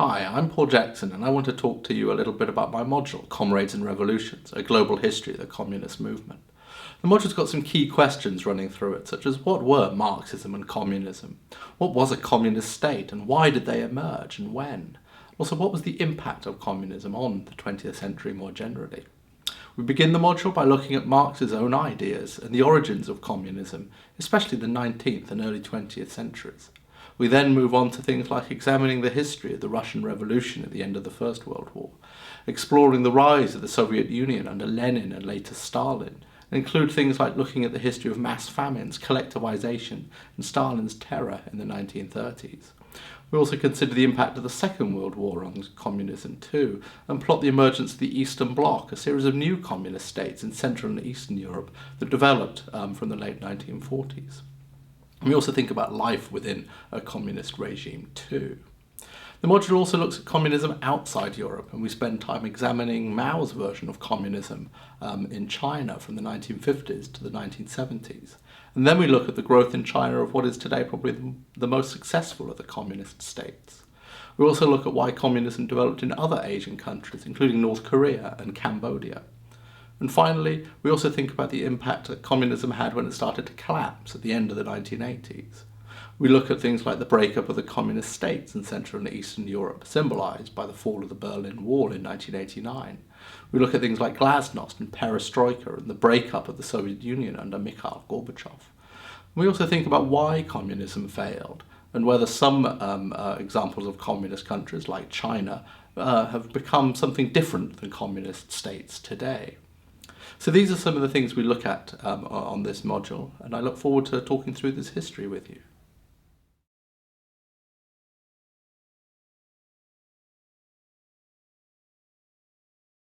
Hi, I'm Paul Jackson and I want to talk to you a little bit about my module, Comrades and Revolutions, a global history of the communist movement. The module's got some key questions running through it, such as what were Marxism and communism? What was a communist state and why did they emerge and when? Also, what was the impact of communism on the 20th century more generally? We begin the module by looking at Marx's own ideas and the origins of communism, especially the 19th and early 20th centuries. We then move on to things like examining the history of the Russian Revolution at the end of the First World War, exploring the rise of the Soviet Union under Lenin and later Stalin, and include things like looking at the history of mass famines, collectivization, and Stalin's terror in the 1930s. We also consider the impact of the Second World War on communism too, and plot the emergence of the Eastern Bloc, a series of new communist states in Central and Eastern Europe that developed from the late 1940s. We also think about life within a communist regime too. The module also looks at communism outside Europe, and we spend time examining Mao's version of communism in China from the 1950s to the 1970s. And then we look at the growth in China of what is today probably the most successful of the communist states. We also look at why communism developed in other Asian countries, including North Korea and Cambodia. And finally, we also think about the impact that communism had when it started to collapse at the end of the 1980s. We look at things like the breakup of the communist states in Central and Eastern Europe, symbolized by the fall of the Berlin Wall in 1989. We look at things like glasnost and perestroika and the breakup of the Soviet Union under Mikhail Gorbachev. We also think about why communism failed and whether some examples of communist countries like China have become something different than communist states today. So these are some of the things we look at on this module, and I look forward to talking through this history with you.